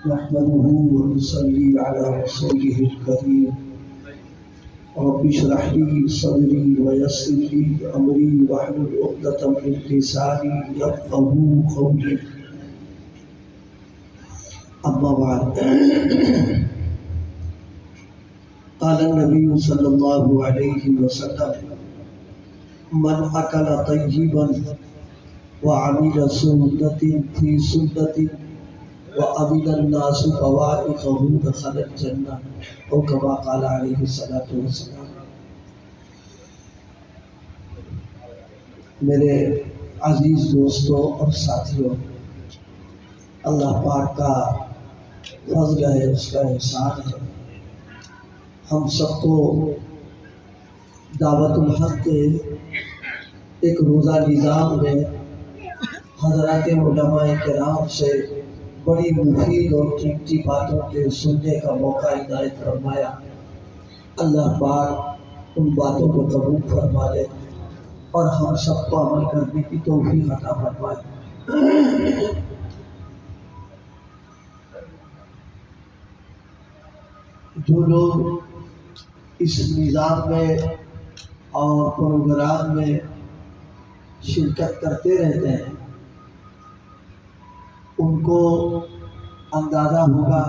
نحمده ونصلي على رسوله الكريم رب اشرح لي صدري ويسر لي امري واحلل عقدة من لساني يفقهوا قولي اما بعد قال النبي صلى الله عليه وسلم من اكل طيبا وعمل سنة في سنة وَأَمِنَ النَّاسُ فَوَائِقَهُ دَخَلَ الْجَنَّةَ او كما قال علیہ الصلوۃ والسلام۔ میرے عزیز دوستوں اور ساتھیوں، اللہ پاک کا فضل ہے، اس کا احسان ہے، ہم سب کو دعوت الحق کے ایک روزہ نظام میں حضرات علماء کرام سے بڑی مفید اور قیمتی باتوں کے سننے کا موقع عنایت فرمایا۔ اللہ پاک ان باتوں کو قبول فرما لے اور ہم سب کو عمل کرنے کی توفیق عطا فرمائے۔ جو لوگ اس نظام میں اور پروگرام میں شرکت کرتے رہتے ہیں ان کو اندازہ ہوگا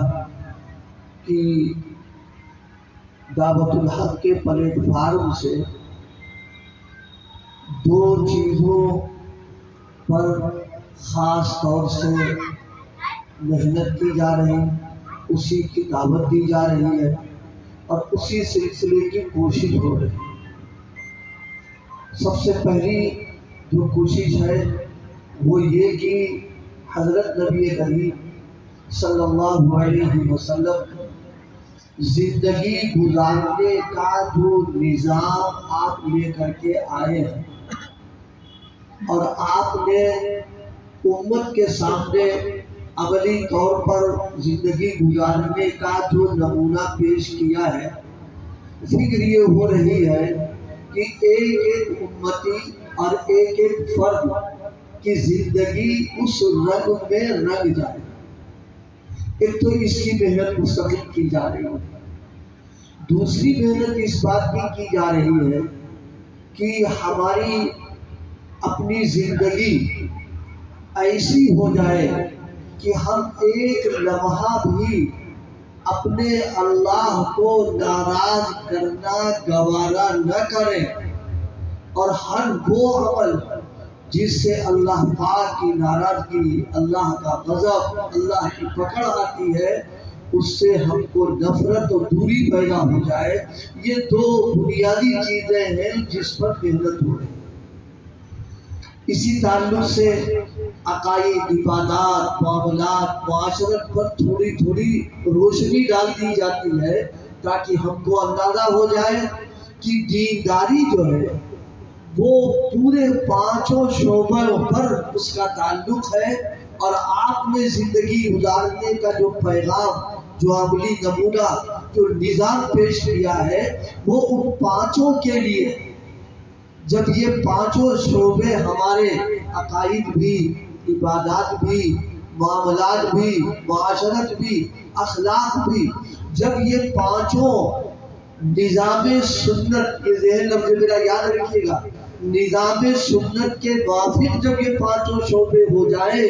کہ دعوت الحق کے پلیٹ فارم سے دو چیزوں پر خاص طور سے محنت کی جا رہی، اسی کی دعوت دی جا رہی ہے اور اسی سلسلے کی کوشش ہو رہی ہے۔ سب سے پہلی جو کوشش ہے وہ یہ کہ حضرت نبی کریم صلی اللہ علیہ وسلم زندگی گزارنے کا جو نظام آپ لے کر کے آئے ہیں اور آپ نے امت کے سامنے عملی طور پر زندگی گزارنے کا جو نمونہ پیش کیا ہے، فکر یہ ہو رہی ہے کہ ایک ایک امتی اور ایک ایک فرد کی زندگی اس رنگ میں رنگ جائے۔ ایک تو اس کی محنت مستقل کی جا رہی ہے، دوسری محنت اس بات کی جا رہی ہے کہ ہماری اپنی زندگی ایسی ہو جائے کہ ہم ایک لمحہ بھی اپنے اللہ کو ناراض کرنا گوارا نہ کریں اور ہر وہ عمل جس سے اللہ پاک کی ناراضگی، اللہ کا غضب، اللہ کی پکڑ آتی ہے، اس سے ہم کو نفرت اور دوری پیدا ہو جائے۔ یہ دو بنیادی چیزیں ہیں جس پر محنت ہو رہی ہے۔ اسی تعلق سے عقائد، عبادات، معاملات، معاشرت پر تھوڑی تھوڑی روشنی ڈال دی جاتی ہے تاکہ ہم کو اندازہ ہو جائے کہ دینداری جو ہے وہ پورے پانچوں شعبوں پر اس کا تعلق ہے، اور آپ نے زندگی گزارنے کا جو پیغام، جو عملی نمونہ، جو نظام پیش کیا ہے وہ ان پانچوں کے لیے۔ جب یہ پانچوں شعبے ہمارے عقائد بھی، عبادات بھی، معاملات بھی، معاشرت بھی، اخلاق بھی، جب یہ پانچوں نظام سنت، یہ ذہن لفظ میرا یاد رکھیے گا، نظام سنت کے موافق جب یہ پانچوں شعبے ہو جائے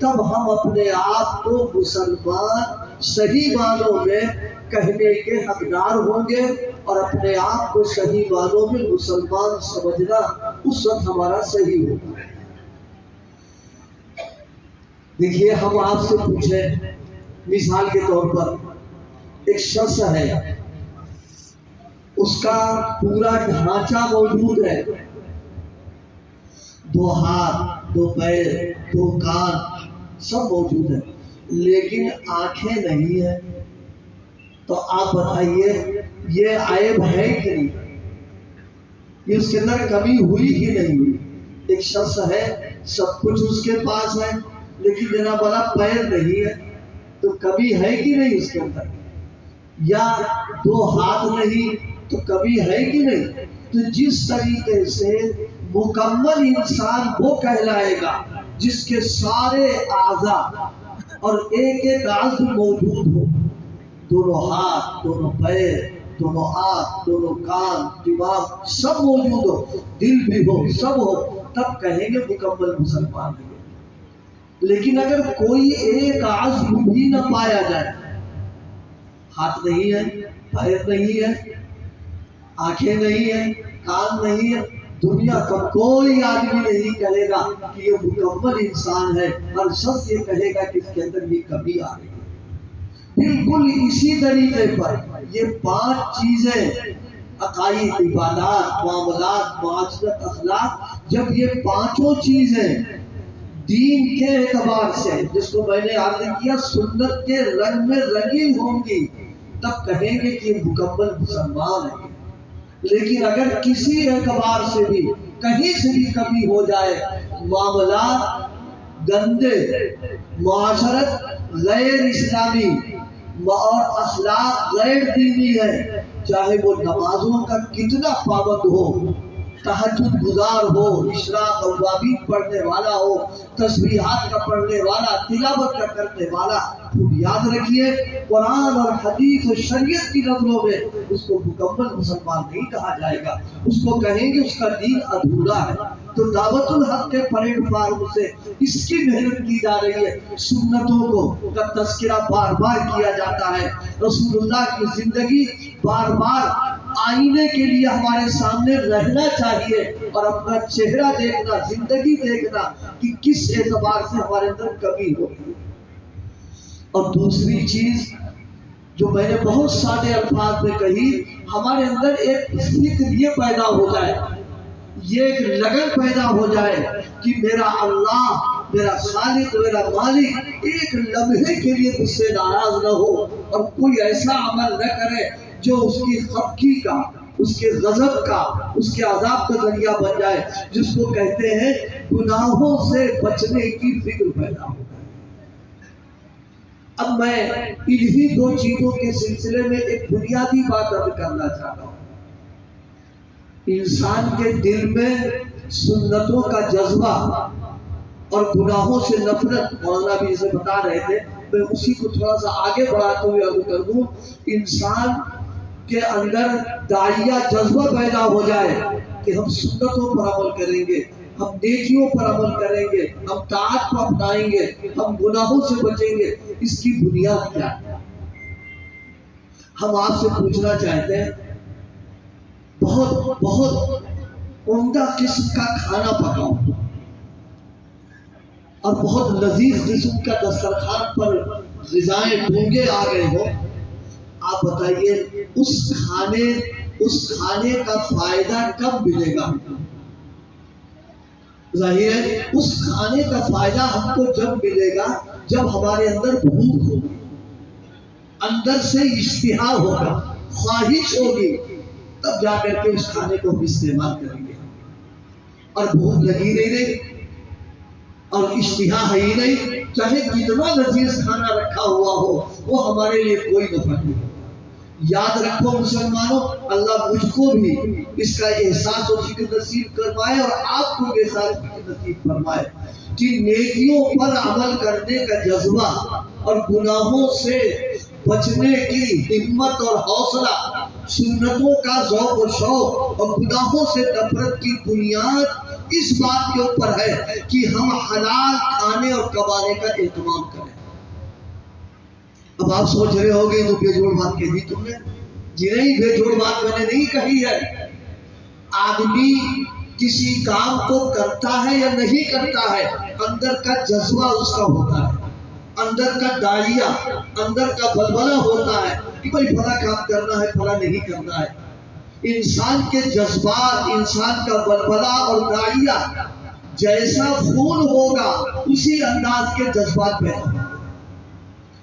تب ہم اپنے آپ کو مسلمان صحیح معنوں میں کہنے کے حقدار ہوں گے، اور اپنے آپ کو صحیح معنوں میں مسلمان سمجھنا اس وقت ہمارا صحیح ہوگا۔ دیکھیے، ہم آپ سے پوچھیں مثال کے طور پر، ایک شخص ہے، اس کا پورا ڈھانچہ موجود ہے، دو ہاتھ، دو پیر، دو کان سب موجود ہے، لیکن آنکھیں نہیں ہیں۔ تو آپ بتائیے یہ عیب ہے کہ نہیں؟ یہ اس کے اندر کمی ہوئی کہ نہیں ہوئی؟ ایک شخص ہے، سب کچھ اس کے پاس ہے لیکن جناب والا پیر نہیں ہے، تو کمی ہے کہ نہیں اس کے اندر؟ یا دو ہاتھ نہیں تو کمی ہے کہ نہیں؟ تو جس طریقے سے مکمل انسان وہ کہلائے گا جس کے سارے اعضاء اور ایک ایک عضو موجود ہو، دونوں ہاتھ، دونوں پیر، دونوں آنکھ، دونوں کان، دماغ سب موجود ہو، دل بھی ہو، سب ہو، تب کہیں گے مکمل مسلمان ہے۔ لیکن اگر کوئی ایک عضو بھی نہ پایا جائے، ہاتھ نہیں ہے، پیر نہیں ہے، آنکھیں نہیں ہیں، کان نہیں ہے، دنیا کا کوئی آدمی نہیں کہے گا کہ یہ مکمل انسان ہے، ہر شخص یہ کہے گا کہ اس کے اندر یہ کمی آ رہی ہے۔ بالکل اسی طریقے پر یہ 5 چیزیں، عقائد، عبادات، معاملات، معاشرت، اخلاق، جب یہ 5 چیزیں دین کے اعتبار سے، جس کو میں نے عرض کیا سنت کے رنگ میں رنگی ہوں گی، تب کہیں گے کہ یہ مکمل مسلمان ہے۔ لیکن اگر کسی اعتبار سے بھی کہیں سے بھی کمی ہو جائے، معاملات گندے، معاشرت غیر اسلامی اور اخلاق غیر دینی ہے، چاہے وہ نمازوں کا کتنا پابند ہو، تہجد گزار ہو، اشراق اوابین پڑھنے والا ہو، تسبیحات کا پڑھنے والا، تلاوت کا کرنے والا، تو یاد رکھیے قرآن اور حدیث اور شریعت کی نظروں میں اس کو مکمل مسلمان نہیں کہا جائے گا، اس کو کہیں گے اس کا دین ادھورا ہے۔ تو دعوت الحق کے پلیٹ فارم سے اس کی محنت کی جا رہی ہے، سنتوں کو کا تذکرہ بار بار کیا جاتا ہے، رسول اللہ کی زندگی بار بار آئینے کے لیے ہمارے سامنے رہنا چاہیے، اور اپنا چہرہ دیکھنا، زندگی دیکھنا کہ کس اعتبار سے ہمارے اندر کمی ہوگی۔ اور دوسری چیز جو میں نے بہت سادے الفاظ میں کہی، ہمارے اندر ایک فکر یہ پیدا ہو جائے، یہ ایک لگن پیدا ہو جائے کہ میرا اللہ، میرا خالق، میرا مالک ایک لمحے کے لیے مجھ سے ناراض نہ ہو، اور کوئی ایسا عمل نہ کرے جو اس کی خفگی کا، اس کے غضب کا، اس کے عذاب کا ذریعہ بن جائے، جس کو کہتے ہیں گناہوں سے بچنے کی فکر پیدا ہو۔ اب میں انہی 2 چیزوں کے سلسلے میں ایک بنیادی بات عرض کرنا چاہتا ہوں۔ انسان کے دل میں سنتوں کا جذبہ اور گناہوں سے نفرت، مولانا بھی اسے بتا رہے تھے، میں اسی کو تھوڑا سا آگے بڑھاتے ہوئے عرض کر دوں، انسان کے اندر داعیہ جذبہ پیدا ہو جائے کہ ہم سنتوں پر عمل کریں گے، ہم نیکیوں پر عمل کریں گے، ہم طاعت کو اپنائیں گے، ہم گناہوں سے بچیں گے۔ اس کی بنیاد کیا ہے؟ ہم آپ سے پوچھنا چاہتے ہیں، بہت بہت عمدہ قسم کا کھانا پکاؤ اور بہت لذیذ قسم کا دسترخوان پر غذائیں ڈونگے آ گئے ہو، آپ بتائیے اس کھانے کا فائدہ کب ملے گا؟ ظاہر ہے اس کھانے کا فائدہ ہم کو جب ملے گا جب ہمارے اندر بھوک ہوگی، اندر سے اشتہا ہوگا، خواہش ہوگی، تب جا کر کے اس کھانے کو ہم استعمال کریں گے۔ اور بھوک لگی نہیں اور اشتہا ہے ہی نہیں، چاہے کتنا لذیذ کھانا رکھا ہوا ہو، وہ ہمارے لیے کوئی نفع نہیں۔ یاد رکھو مسلمانوں، اللہ مجھ کو بھی اس کا احساس و فکر نصیب فرمائے اور آپ کو بھی احساس و فکر نصیب فرمائے کہ نیکیوں پر عمل کرنے کا جذبہ اور گناہوں سے بچنے کی ہمت اور حوصلہ، سنتوں کا ذوق و شوق اور گناہوں سے نفرت کی بنیاد اس بات کے اوپر ہے کہ ہم حلال کھانے اور کمانے کا اہتمام کریں۔ اب آپ سوچ رہے ہوگے تو بے جوڑ بات کہی تم نے؟ جی نہیں، بے جوڑ بات میں نے نہیں کہی ہے۔ آدمی کسی کام کو کرتا ہے یا نہیں کرتا ہے، اندر کا جذبہ اس کا ہوتا ہے، اندر کا داعیہ، اندر کا بلبلہ ہوتا ہے کہ بھائی بڑا کام کرنا ہے، بڑا نہیں کرنا ہے۔ انسان کے جذبات، انسان کا بلبلہ اور داعیہ جیسا خون ہوگا اسی انداز کے جذبات پیدا ہوگا۔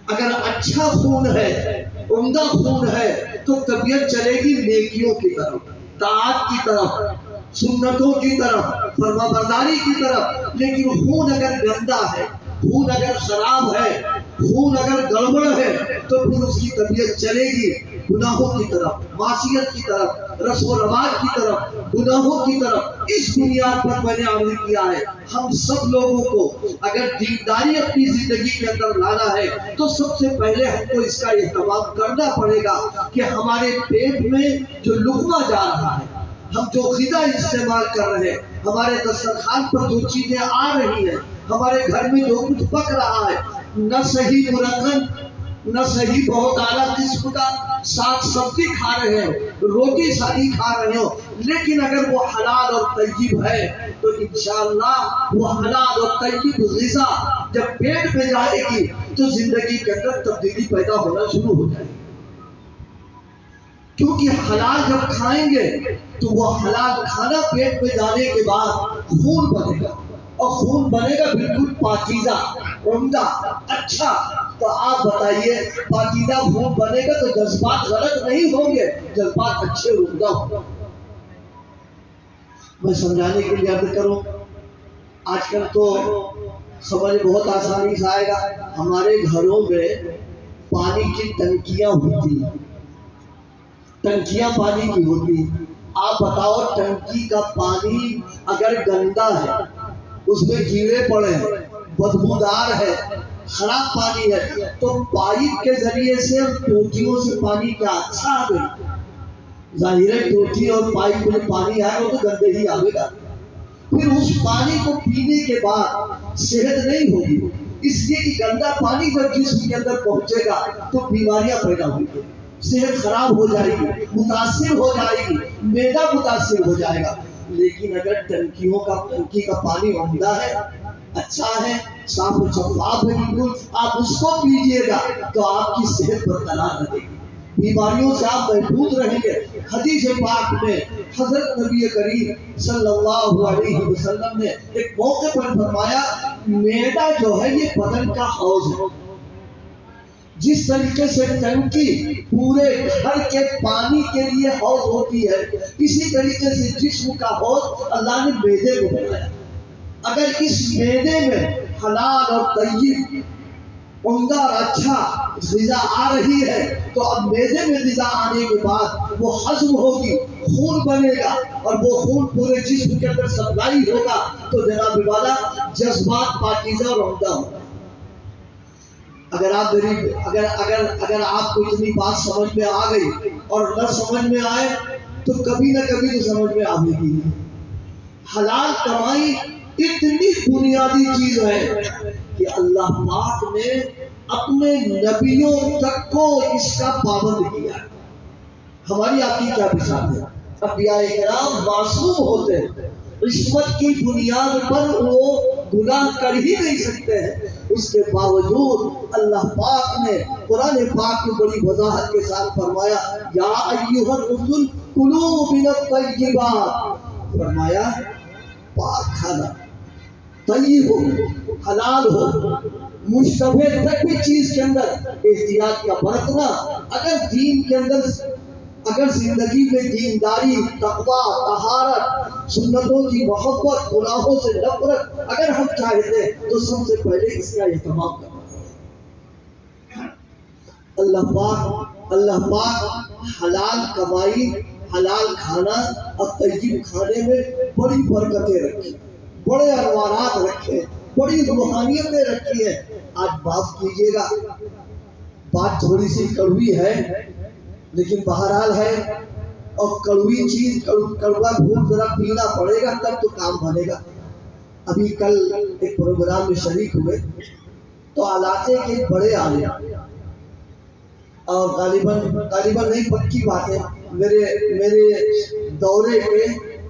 اگر اچھا خون ہے، عمدہ خون ہے، تو طبیعت چلے گی نیکیوں کی طرف، طاعت کی طرف، سنتوں کی طرف، فرما برداری کی طرف۔ لیکن خون اگر گندا ہے، خون اگر خراب ہے، خون اگر گڑبڑ ہے، تو پھر اس کی طبیعت چلے گی گناہوں کی طرف، معصیت کی طرف، رسم و رواج کی طرف، گناہوں کی طرف، اس بنیاد پر میں نے عمل کیا ہے۔ ہم سب لوگوں کو اگر دینداری اپنی زندگی کے اندر لانا ہے تو سب سے پہلے ہم کو اس کا اہتمام کرنا پڑے گا کہ ہمارے پیٹ میں جو لقمہ جا رہا ہے، ہم جو غذا استعمال کر رہے ہیں، ہمارے دسترخوان پر جو چیزیں آ رہی ہیں، ہمارے گھر میں جو کچھ پک رہا ہے، نہ صحیح مرکب، نہ صحیح بہت اعلیٰ قسم کا ساگ سبزی کھا رہے ہو، روٹی ساری کھا رہے ہو، لیکن اگر وہ حلال اور طیب ہے تو انشاءاللہ وہ حلال اور طیب غذا جب پیٹ میں جائے گی تو زندگی کے اندر تبدیلی پیدا ہونا شروع ہو جائے گی۔ کیونکہ حلال جب کھائیں گے تو وہ حلال کھانا پیٹ میں جانے کے بعد خون بنے گا، اور خون بنے گا بالکل پاکیزہ، عمدہ، اچھا۔ تو آپ بتائیے پاکیزہ خون بنے گا تو جذبات غلط نہیں ہوں گے، جذبات اچھے عمدہ ہوں گے۔ میں سمجھانے کے لیے عرض کروں، آج کل تو سمجھ بہت آسانی سے آئے گا، ہمارے گھروں میں پانی کی ٹنکیاں ہوتی ہیں، ٹنکیاں پانی کی ہوتی ہیں۔ آپ بتاؤ ٹنکی کا پانی اگر گندا ہے، اس میں کیڑے پڑے ہیں، بدبودار ہے، خراب پانی ہے، تو پائپ کے ذریعے سے ٹوٹیوں سے پانی کیا اچھا آ گئی؟ ظاہر ہے ٹوٹی اور پائپ میں پانی آئے وہ تو گندے ہی آئے گا۔ پھر اس پانی کو پینے کے بعد صحت نہیں ہوگی، اس لیے کہ گندا پانی جب جسم کے اندر پہنچے گا تو بیماریاں پیدا ہوں گی، صحت خراب ہو جائے گی، متاثر ہو جائے گی، معدہ متاثر ہو جائے گا۔ لیکن اگر ٹنکی کا پانی عمدہ ہے، اچھا ہے، صاف و شفاف ہے، بالکل آپ اس کو پیجیے گا تو آپ کی صحت برقرار رہے گی، بیماریوں سے آپ محفوظ رہیں گے۔ حدیث پاک میں حضرت نبی کریم صلی اللہ علیہ وسلم نے ایک موقع پر فرمایا، معدہ جو ہے یہ بدن کا حوض ہے۔ جس طریقے سے ٹنکی پورے گھر کے پانی کے لیے حوض ہوتی ہے، اسی طریقے سے جسم کا حوض اللہ نے معدے کو بنایا۔ اگر اس معدے میں حلال اور طیب، عمدہ اور اچھا غذا آ رہی ہے تو اب معدے میں غذا آنے کے بعد وہ ہضم ہوگی، خون بنے گا، اور وہ خون پورے جسم کے اندر سپلائی ہوگا تو جناب والا جذبات پاکیزہ اور عمدہ ہوگا۔ اگر آپ کو اتنی بات سمجھ میں آ گئی اور نہ سمجھ میں آئے تو کبھی نہ کبھی تو سمجھ میں آئے گی۔ حلال کمائی اتنی بنیادی چیز ہے کہ اللہ پاک نے اپنے نبیوں تک کو اس کا پابند کیا ہے۔ ہماری آپ کی کیا مثال ہے؟ انبیاء کرام معصوم ہوتے ہیں، عصمت کی بنیاد پر وہ گناہ کر ہی نہیں سکتے ہیں، اس کے باوجود اللہ پاک نے قرآن پاک میں بڑی وضاحت کے ساتھ فرمایا، یا ایھا الرسل کلوا من الطیبات، فرمایا پاک کھانا، طیب ہو، حلال ہو، مشتبہ تک بھی چیز کے اندر احتیاط کا برتنا۔ اگر دین کے اندر، اگر زندگی میں دینداری، تقویٰ، طہارت، سنتوں کی محبت، گناہوں سے نفرت اگر ہم چاہتے ہیں تو سب سے پہلے اس کا اہتمام کرنا۔ اللہ پاک حلال کمائی، حلال کھانا اور طیب کھانے میں بڑی برکتیں رکھی، بڑے انوارات رکھے، بڑی روحانیتیں رکھی ہیں۔ آج معاف کیجیے گا، بات تھوڑی سی کڑوی ہے لیکن بہرحال ہے، اور کڑوی چیز، کڑوا گھول ذرا پینا پڑے گا تب تو کام بنے گا۔ ابھی کل ایک پروگرام میں شریک ہوئے تو علاقے کے بڑے عالم، اور غالباً نہیں پکی بات ہے، میرے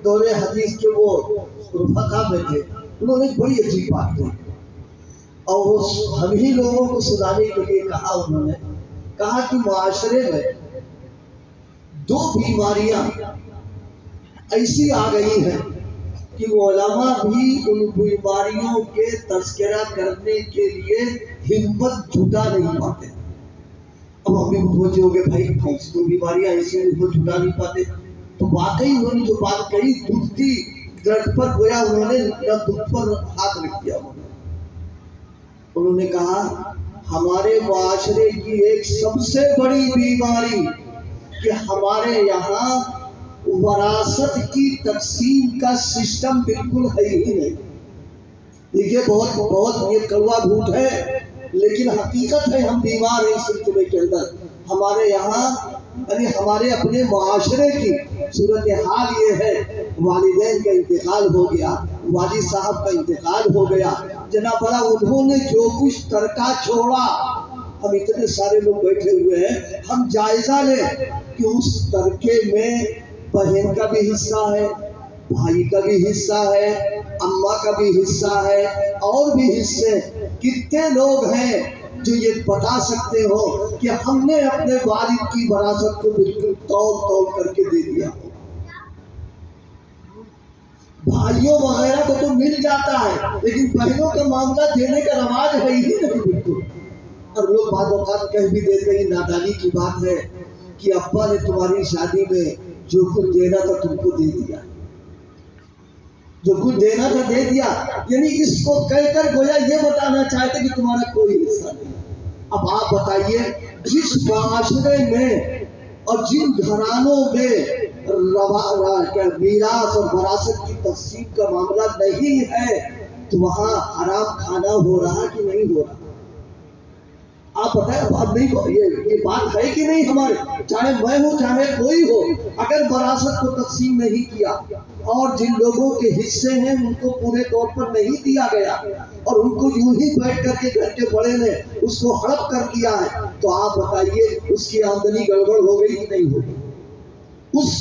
دورے حدیث کے وہ رفقا میں تھے، انہوں نے بڑی عجیب بات کی اور وہ ہم ہی لوگوں کو سنانے کے لیے کہا۔ انہوں نے کہا کہ معاشرے میں دو بیماریاں ایسی آ گئی ہیں کہ علماء بھی ان بیماریوں کے تذکرہ کرنے کے لیے ہمت جھٹا نہیں پاتے۔ اب ہم بھی متوجہ ہو گئے، بھائی تو بیماریاں ایسی ہیں وہ جھٹا نہیں پاتے، تو واقعی انہوں نے جو بات کہی دکھ کی درد پر گویا انہوں نے دکھ پر ہاتھ رکھ دیا۔ انہوں نے کہا ہمارے معاشرے کی ایک سب سے بڑی بیماری کہ ہمارے یہاں وراثت کی تقسیم کا سسٹم بالکل ہے ہی نہیں. دیکھیے بہت یہ کڑوا جھوٹ ہے لیکن حقیقت ہے. ہم بیمار ہیں اس سلسلے کے اندر. ہمارے یہاں یعنی ہمارے اپنے معاشرے کی صورتحال یہ ہے، والدین کا انتقال ہو گیا، والد صاحب کا انتقال ہو گیا، جناب بڑا انہوں نے جو کچھ ترکہ چھوڑا. ہم اتنے سارے لوگ بیٹھے ہوئے ہیں، ہم جائزہ لیں کہ اس ترکے میں بہن کا بھی حصہ ہے، بھائی کا بھی حصہ ہے، اماں کا بھی حصہ ہے، اور بھی حصے. کتنے لوگ ہیں جو یہ بتا سکتے ہو کہ ہم نے اپنے والد کی وراثت کو بالکل تول کر کے دے دیا ہو؟ بھائیوں وغیرہ کو تو مل جاتا ہے لیکن بہنوں کا معاملہ دینے کا رواج ہے ہی نہیں بالکل. اور لوگ بعض اوقات کہہ بھی دیتے ہیں، نادانی کی بات ہے، کہ ابا نے تمہاری شادی میں جو کچھ دینا تھا تم کو دے دیا، جو کچھ دینا تھا دے دیا. یعنی اس کو کہہ کر گویا یہ بتانا چاہتے کہ تمہارا کوئی حصہ نہیں. اب آپ بتائیے، جس معاشرے میں اور جن گھرانوں میں میراث اور وراثت کی تقسیم کا معاملہ نہیں ہے تو وہاں حرام کھانا ہو رہا کہ نہیں ہو رہا؟ آپ بتائیں. اب نہیں یہ بات ہے کہ نہیں ہمارے، چاہے میں ہوں چاہے کوئی ہو، اگر وراثت کو تقسیم نہیں کیا اور جن لوگوں کے حصے ہیں ان کو پورے طور پر نہیں دیا گیا اور ان کو یوں ہی بیٹھ کر کے گھر کے بڑے نے اس کو ہڑپ کر دیا ہے، تو آپ بتائیے اس کی آمدنی گڑبڑ ہو گئی کہ نہیں ہوگی؟ اس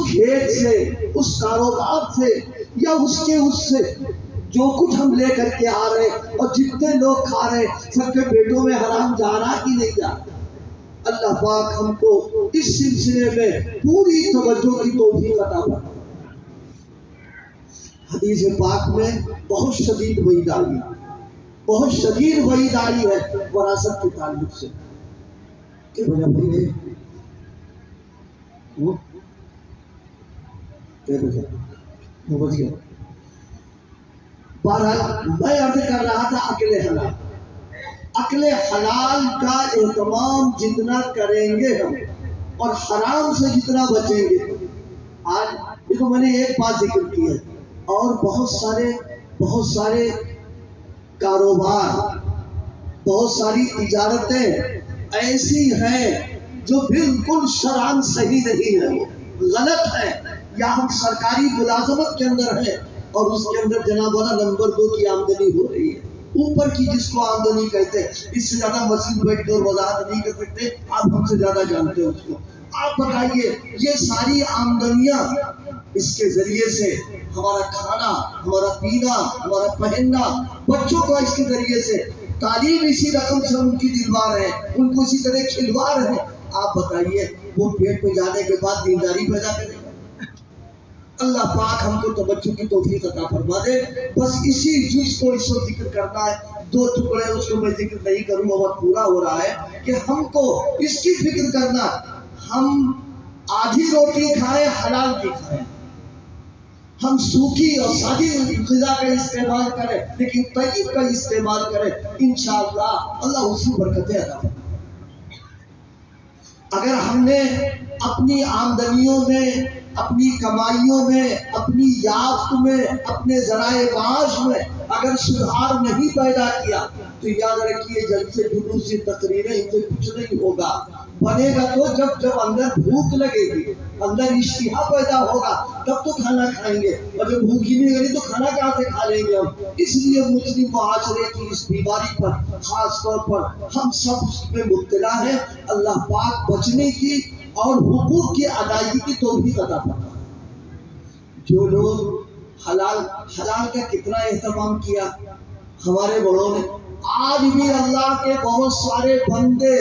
کھیت سے، اس کاروبار سے، یا اس سے جو کچھ ہم لے کر کے آ رہے اور جتنے لوگ کھا رہے، سب کے پیٹوں میں حرام جا رہا کہ نہیں جا رہا؟ اللہ پاک ہم کو اس سلسلے میں پوری توجہ کی توفیق عطا فرمائے. حدیث پاک میں بہت شدید وعید آئی ہے، بہت شدید وعید آئی ہے وراثت کے تعلق سے. کہ وجہ بھائی ہے وہ بچ گیا. بہرحال میں عرض کر رہا تھا عقل حلال. عقل حلال کا اہتمام جتنا کریں گے ہم اور حرام سے جتنا بچیں گے. آج دیکھو میں نے ایک بات ذکر کی ہے، اور بہت سارے کاروبار، بہت ساری تجارتیں ایسی ہیں جو بالکل شرعاً صحیح نہیں ہے، غلط ہے. یا ہم سرکاری ملازمت کے اندر ہیں اور اس کے اندر جناب والا نمبر 2 کی آمدنی ہو رہی ہے، اوپر کی جس کو آمدنی کہتے ہیں. اس سے زیادہ مسجد بیٹھ کر وضاحت نہیں کر سکتے، آپ ہم سے زیادہ جانتے ہیں اس کو. آپ بتائیے یہ ساری آمدنیاں، اس کے ذریعے سے ہمارا کھانا، ہمارا پینا، ہمارا پہننا، بچوں کو اس کے ذریعے سے تعلیم اسی رقم سے ان کی دلوا رہے ہیں، ان کو اسی طرح کھلوا رہے ہیں. آپ بتائیے وہ پیٹ میں جانے کے بعد دینداری پیدا کرے گا؟ اللہ پاک ہم کو توجہ کی توفیق عطا فرما دے. بس اسی چیز کو اس وقت ذکر کرنا ہے. 2 ٹکڑے اس کو میں ذکر نہیں کروں گا، وقت پورا ہو رہا ہے، کہ ہم کو اس کی فکر کرنا، ہم آدھی روٹی کھائیں حلال کی کھائیں، ہم سوکھی اور سادی غذا کا استعمال کریں لیکن طیب کا استعمال کریں. انشاءاللہ اللہ اسی برکتیں عطا فرمائے. اگر ہم نے اپنی آمدنیوں میں، اپنی کمائیوں میں، اپنی یافت میں، اپنے ذرائع معاش میں اگر سدھار نہیں پیدا کیا تو یاد رکھیے جلسے جلوس تقریریں ان سے کچھ نہیں ہوگا. بنے گا تو جب اندر بھوک لگے گی، اندر اشتہا پیدا ہوگا تب تو کھانا کھائیں گے، اور جب بھوک ہی نہیں لگی تو کھانا کہاں سے کھا لیں گے ہم. اس لیے مسلم معاشرے کی اس بیماری پر خاص طور پر ہم سب اس میں مبتلا ہیں. اللہ پاک بچنے کی اور حقوق کی ادائیگی کی توفیق عطا فرمائے. جو لوگ حلال کا کتنا اہتمام کیا ہمارے بڑوں نے، آج بھی اللہ کے بہت سارے بندے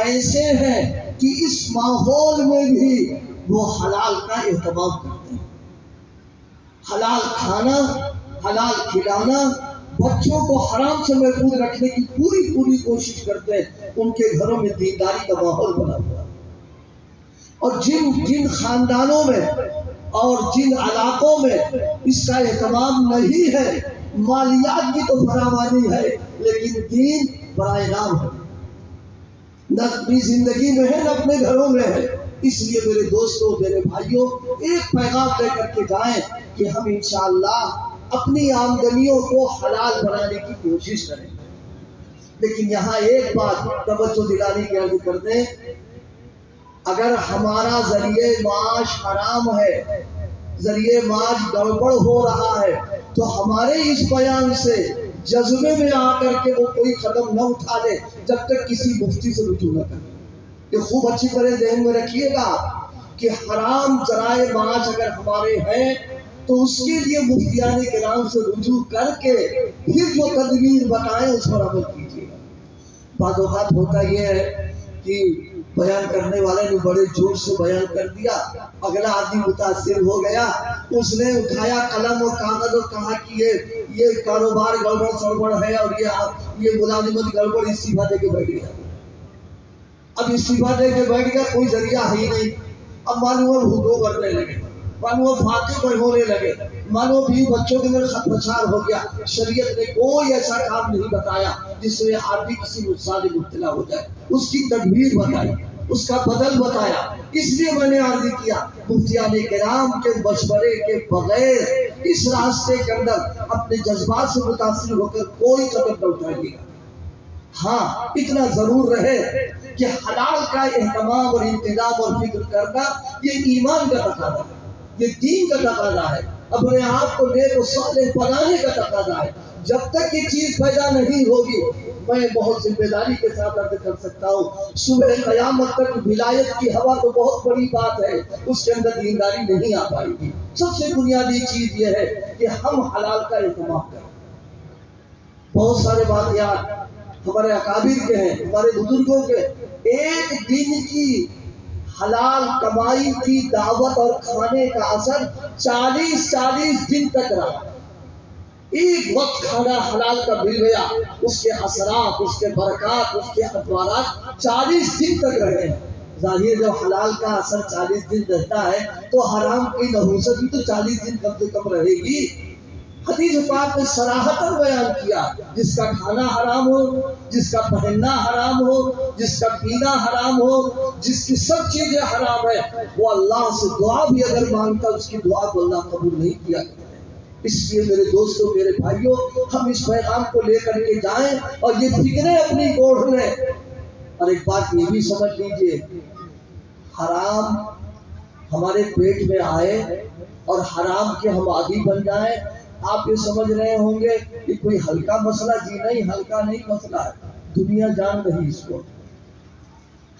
ایسے ہیں کہ اس ماحول میں بھی وہ حلال کا اہتمام کرتے ہیں. حلال کھانا، حلال کھلانا، بچوں کو حرام سے محفوظ رکھنے کی پوری کوشش کرتے ہیں. ان کے گھروں میں دینداری کا ماحول بنا ہوا ہے. اور جن خاندانوں میں اور جن علاقوں میں اس کا اہتمام نہیں ہے، مالیات کی تو فراوانی ہے لیکن دین برائے نام ہے، نہ اپنی زندگی میں ہے نہ اپنے گھروں میں ہے. اس لیے میرے دوستوں، میرے بھائیوں، ایک پیغام لے کر کے جائیں کہ ہم انشاءاللہ اپنی آمدنیوں کو حلال بنانے کی کوشش کریں۔ لیکن یہاں ایک بات توجہ دلانے کی عرض کر دیں، اگر ہمارا ذریعہ معاش حرام ہے، ذریعہ معاش گڑبڑ ہو رہا ہے، تو ہمارے اس بیان سے جذبے میں آ کر کے وہ کوئی قدم نہ اٹھا لے جب تک کسی مفتی سے رجوع نہ کرے۔ یہ خوب اچھی طرح ذہن میں رکھیے گا کہ حرام ذرائع معاش اگر ہمارے ہیں تو اس کے لیے مفتیان کرام سے رجوع کر کے پھر جو تدبیر بتائیں اس پر عمل کیجیے گا۔ بعض اوقات ہوتا یہ ہے کہ بیان کرنے والے نے بڑے جوش سے بیان کر دیا، اگلا آدمی متاثر ہو گیا، اس نے اٹھایا قلم اور کاغذ اور کہا کہ یہ کاروبار گڑبڑ سڑبڑ ہے اور یہ ملازمت گڑبڑ، استعفا دے کے بیٹھ گیا۔ اب استعفا دے کے بیٹھ گیا، کوئی ذریعہ ہے ہی نہیں۔ اب معلوم حقوق کرنے لگے، معلوم فاتح پر ہونے لگے، معلوم بھی بچوں کے اندر خط بچار ہو گیا۔ شریعت نے کوئی ایسا کام نہیں بتایا جس میں آدمی کسی نقصان میں مبتلا ہو جائے، اس کی تدبیر بتائی، اس کا بدل بتایا۔ اس لیے میں نے عرض کیا مفتیان کرام کے مشورے کے بغیر اس راستے کے اندر اپنے جذبات سے متاثر ہو کر کوئی قدم نہ اٹھائیے گا۔ ہاں اتنا ضرور رہے کہ حلال کا اہتمام اور انتظام اور فکر کرنا یہ ایمان کا تقاضا ہے، یہ دین کا تقاضا ہے، اپنے آپ کو نیک و صالح بنانے کا تقاضا ہے۔ جب تک یہ چیز پیدا نہیں ہوگی، میں بہت ذمہ داری کے ساتھ عرض کر سکتا ہوں، صبح قیامت تک ولایت کی ہوا تو بہت بڑی بات ہے، اس کے اندر دینداری نہیں آ پائے گی۔ سب سے بنیادی چیز یہ ہے کہ ہم حلال کا اہتمام کریں۔ بہت سارے واقعات ہمارے اکابر کے ہیں، ہمارے بزرگوں کے، ایک دن کی حلال کمائی کی دعوت اور کھانے کا اثر 40 دن تک رہا۔ ایک وقت کھانا حلال کا مل گیا، اس کے اثرات، اس کے برکات، اس کے ادوارات 40 دن تک رہے ہیں۔ ظاہر جب حلال کا اثر 40 دن رہتا ہے تو حرام کی نحوست بھی تو 40 دن کم سے کم رہے گی۔ حدیث پاک نے صراحتاً بیان کیا، جس کا کھانا حرام ہو، جس کا پہننا حرام ہو، جس کا پینا حرام ہو، جس کی سب چیزیں حرام ہے، وہ اللہ سے دعا بھی اگر مانگتا اس کی دعا کو اللہ قبول نہیں کیا کرتا۔ اس لیے میرے دوستوں، میرے بھائیوں، ہم اس پیغام کو لے کر کے جائیں اور یہ فکریں اپنی گوڑ لیں۔ اور ایک بات یہ بھی سمجھ لیجئے، حرام ہمارے پیٹ میں آئے اور حرام کے ہم عادی بن جائیں، آپ یہ سمجھ رہے ہوں گے کہ کوئی ہلکا مسئلہ، جی نہیں، ہلکا نہیں مسئلہ ہے۔ دنیا جان رہی اس کو،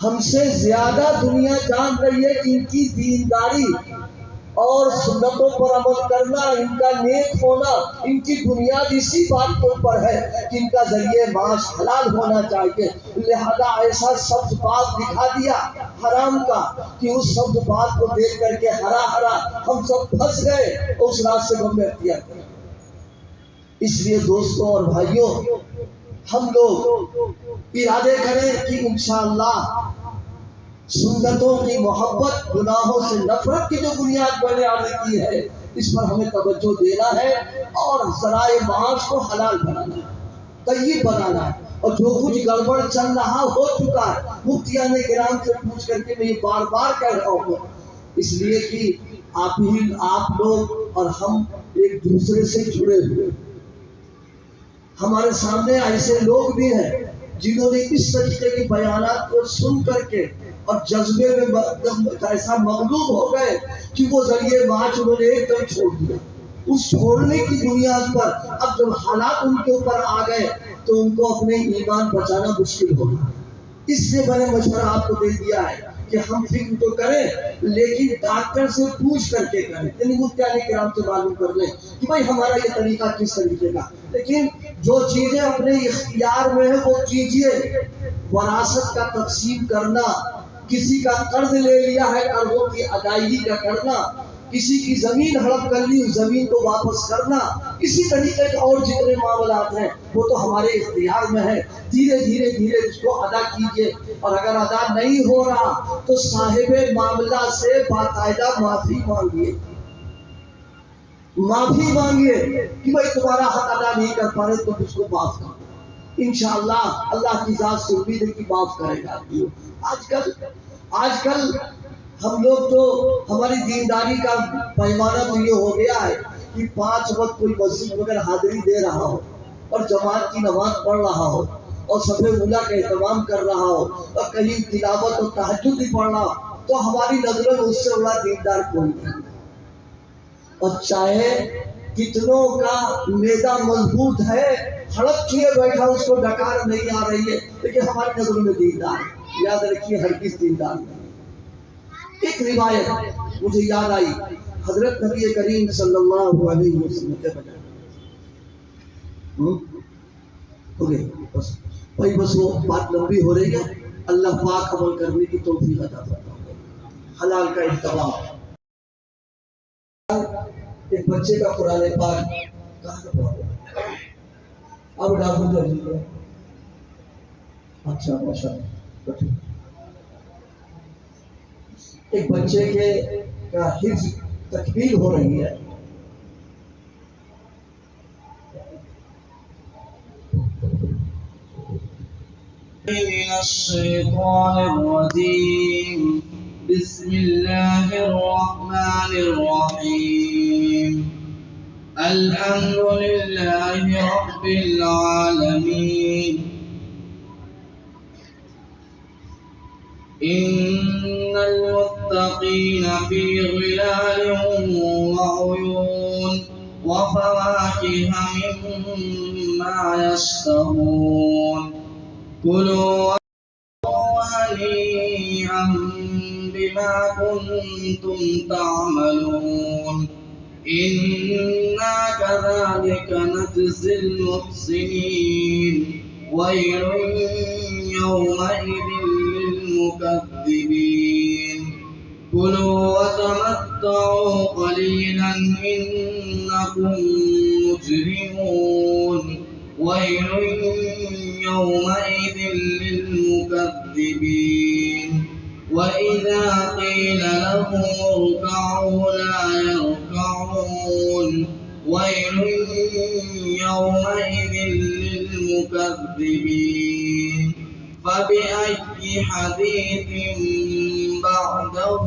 ہم سے زیادہ دنیا جان رہی ہے کہ ان کی دینداری اور سنتوں پر عمل کرنا، ان کا نیک ہونا، ان کی بنیاد اسی بات کے اوپر ہے کہ ان کا ذریعہ معاش حلال ہونا چاہیے۔ لہذا ایسا سبز باغ دکھا دیا حرام کا کہ اس سبز باغ کو دیکھ کر کے ہرا ہرا ہم سب پھنس گئے، اس راستے کو ہم نے اختیار کیا۔ اس لیے دوستوں اور بھائیوں، ہم لوگ ارادے کریں کہ انشاءاللہ سنتوں کی محبت، گناہوں سے نفرت کی جو بنیاد میں نے عرض کی ہے، اس پر ہمیں توجہ دینا ہے اور ذرائع معاش کو حلال بنانا ہے، طیب بنانا ہے۔ اور جو کچھ گڑبڑ چل رہا ہو چکا ہے، مفتیان کرام سے پوچھ کر کے میں یہ بار بار کہہ رہا ہوں، اس لیے کہ آپ لوگ اور ہم ایک دوسرے سے جڑے ہوئے، ہمارے سامنے ایسے لوگ بھی ہیں جنہوں نے اس طریقے کے بیانات کو سن کر کے اور جذبے میں ایسا مغلوب ہو گئے کہ وہ ذریعے معاش انہوں نے ایک دم چھوڑ دیا۔ اس چھوڑنے کی بنیاد پر اب جب حالات ان کے اوپر آ گئے تو ان کو اپنے ایمان بچانا مشکل ہو گیا۔ اس لیے میں نے مشورہ آپ کو دے دیا ہے کہ ہم فکر تو کریں لیکن ڈاکٹر سے پوچھ کر کے کریں، یعنی مفتیان کرام سے معلوم کر لیں کہ بھائی ہمارا یہ طریقہ کس طریقے کا، لیکن جو چیزیں اپنے اختیار میں ہیں وہ کیجیے۔ وراثت کا تقسیم کرنا، کسی کا قرض لے لیا ہے قرضوں کی ادائیگی کا کرنا، کسی کی زمین ہڑپ کر لی اس زمین کو واپس کرنا، اسی طریقے کے اور جتنے معاملات ہیں وہ تو ہمارے اختیار میں ہے۔ دھیرے دھیرے دھیرے اس کو ادا کیجیے، اور اگر ادا نہیں ہو رہا تو صاحب معاملہ سے باقاعدہ معافی مانگیے، معافی مانگیے کہ بھائی تمہارا حق ادا نہیں کر پا رہے، تم اس کو معاف کرو۔ انشاءاللہ اللہ کی ذات سے امید ہے کہ معاف کرے گا۔ آج کل ہم لوگ تو ہماری دینداری کا پیمانہ تو یہ ہو گیا ہے کہ 5 وقت کوئی مسجد مگر حاضری دے رہا ہو اور جماعت کی نماز پڑھ رہا ہو اور صف اولیٰ کا اہتمام کر رہا ہو اور کہیں تلاوت اور تہجد بھی پڑھ رہا ہو، تو ہماری نظروں میں اس سے بڑا دیندار کوئی نہیں۔ اور چاہے کتنوں کا میدا مضبوط ہے، ہڑپ کیے بیٹھا، اس کو ڈکار نہیں آ رہی ہے، لیکن ہماری نظروں میں دیندار ہے۔ یاد رکھیے ہرگز دیندار نہیں۔ ایک روایت مجھے یاد آئی، حضرت نبی کریم صلی اللہ علیہ وسلم کے بجائے ہو گئے بس بھائی، بس وہ بات لمبی ہو رہی ہے، اللہ پاک عمل کرنے کی توفیق عطا فرمائے۔ حلال کا اہتمام۔ ایک بچے کا قرآن پاک کہاں کا پڑھا؟ اب ڈاکٹر جو اچھا ماشاء اللہ، ایک بچے کے کا حفظ تکمیل ہو رہی ہے۔ من الشيطان الرجيم بسم الله الرحمن الرحيم الحمد لله رب العالمين إن المتقين في ظلال وعيون وفواكه مما يشتهون كلوا هنيئا بما كنتم تعملون إنا كذلك نجزي المحسنين ويل يومئذ للمكذبين كلوا وتمتعوا قليلا إنكم مجرمون ويل يومئذ للمكذبين وإذا قيل لهم اركعوا لا يركعون ويل يومئذ للمكذبين فبأي حديث بعده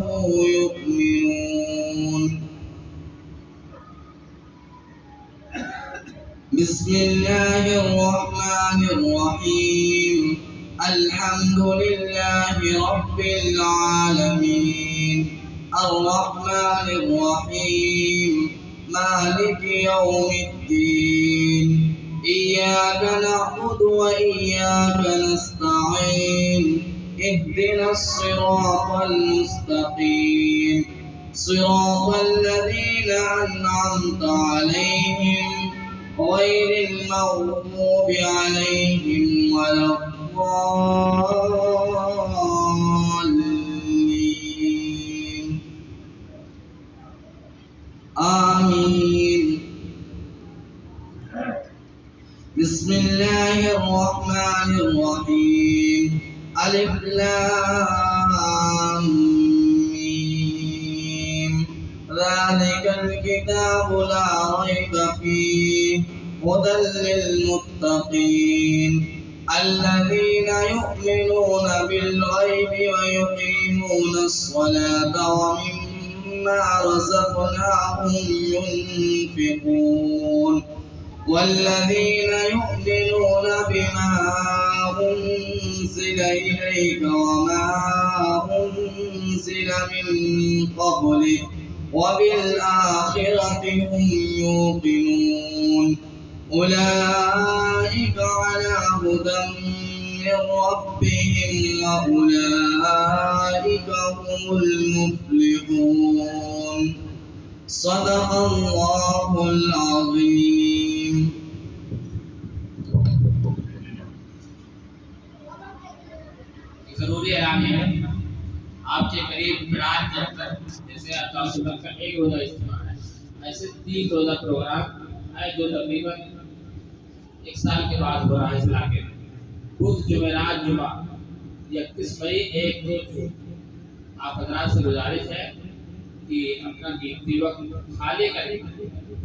يؤمنون بسم الله الرحمن الرحيم الحمد لله رب العالمين الرحمن الرحيم مالك يوم الدين إياك نعبد وإياك نستعين اهدنا الصراط المستقيم صراط الذين أنعمت عليهم غير المغضوب عليهم ولا الضالين آمين بسم الله الرحمن الرحيم ألف لام ميم ذلك الكتاب لا ريب فيه هدى للمتقين الذين يؤمنون بالغيب ويقيمون الصلاة ومما رزقناهم ينفقون والذين يؤمنون بما أنزل إليك وما أنزل من قبلك وبالآخرة هم يوقنون أولئك على هدى من ربهم وأولئك هم المفلحون صدق الله العظيم ضروری اعلان ہے آپ کے قریب برات جب تک جیسے تعصبات کا ایک روزہ اجتماع ہے، ایسے 3 روزہ پروگرام ہے جو تقریباً 1 سال کے بعد ہو رہا ہے اس علاقے میں۔ بدھ جمعرات جمعہ 31 مئی 1 2 جون آپ حضرات سے گزارش ہے کہ اپنا قیمتی وقت خالی کریں،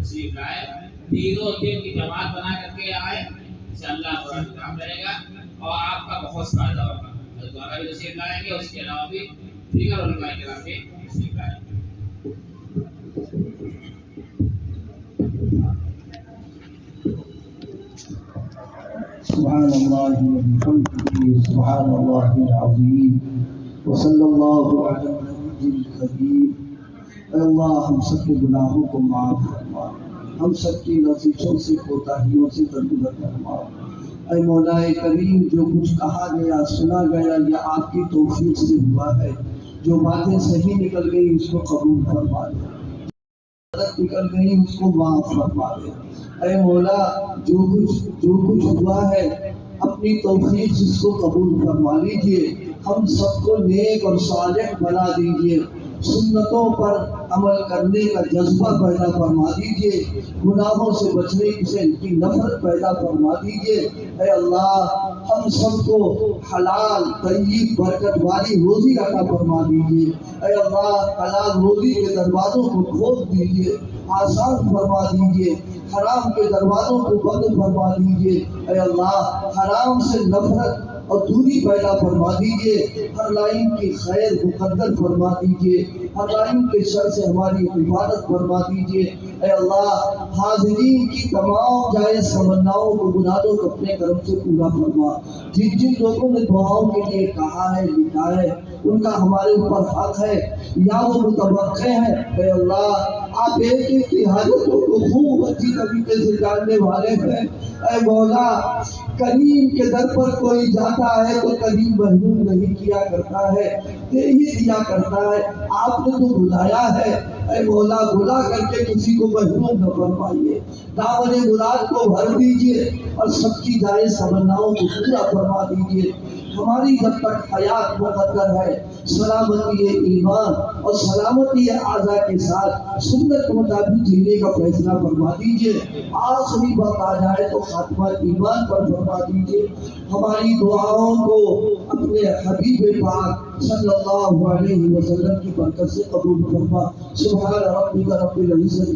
تشریف لائیں، تینوں دن کی جماعت بنا کر کے آئیں، انشاءاللہ قرآن کام رہے گا اور آپ کا بہت فائدہ ہوگا۔ دوبارہ بھی تشریف لائیں گے، اس کے علاوہ بھی دیگر علماء کرام کے ذکر ہے۔ سبحان اللہ وبحمدہ سبحان اللہ العظیم وصلی اللہ علی النبی الکریم۔ اے اللہ ہم سب کے گناہوں کو معاف فرما، ہم سب کی لفظوں سے کوتاہیوں سے درگزر فرما۔ اے مولا کریم، جو کچھ کہا گیا سنا گیا یہ آپ کی توفیق سے ہوا ہے، جو باتیں صحیح نکل گئی اس کو قبول فرما دے، غلط نکل گئی اس کو معاف فرما دے۔ اے مولا جو کچھ ہوا ہے اپنی توفیق سے اس کو قبول فرما لیجئے، ہم سب کو نیک اور صالح بنا دیجئے، سنتوں پر عمل کرنے کا جذبہ پیدا فرما دیجئے، گناہوں سے بچنے کی نفرت پیدا فرما دیجئے۔ اے اللہ ہم سب کو حلال طیب برکت والی روزی عطا فرما دیجئے۔ اے اللہ حلال روزی کے دروازوں کو کھول دیجئے، آسان فرما دیجئے، حرام کے دروازوں کو بند فرما دیجئے۔ اے اللہ حرام سے نفرت اور دوری پیدا فرما دیجئے، ہر لائن کی خیر مقدر فرما دیجئے، ہر لائن کے شر سے ہماری حفاظت فرما دیجئے۔ اے اللہ حاضرین کی تمام جائز تمناؤں کو منادوں کو اپنے کرم سے پورا فرما۔ جن جن لوگوں نے دعاؤں کے لیے کہا ہے لکھا ہے ان کا ہمارے اوپر حق ہے یا وہ متوقع ہے۔ اے اللہ آپ ایک ایک کی حاجتوں کو خوب اچھی طریقے سے جاننے والے ہیں۔ اے مولا کریم کے در پر کوئی جاتا ہے تو کریم محروم نہیں کیا کرتا ہے، دے ہی دیا کرتا ہے۔ آپ نے تو بلایا ہے، اے مولا بلا کر کے کسی کو محروم نہ فرمائیے، دامن مراد کو بھر دیجئے اور سب کی جائز تمناؤں کو پورا فرما دیجئے۔ ہماری جب تک حیات مقدر ہے سلامتی ایمان اور سلامتی اعضاء کے ساتھ سنت کے مطابق جینے کا فیصلہ فرما دیجئے۔ آخری وقت آ جائے تو خاتمہ ایمان پر فرما دیجئے۔ ہماری دعاؤں کو اپنے حبیب پاک صلی اللہ علیہ وسلم کی برکت سے قبول فرما۔ سبحان ربک رب العزت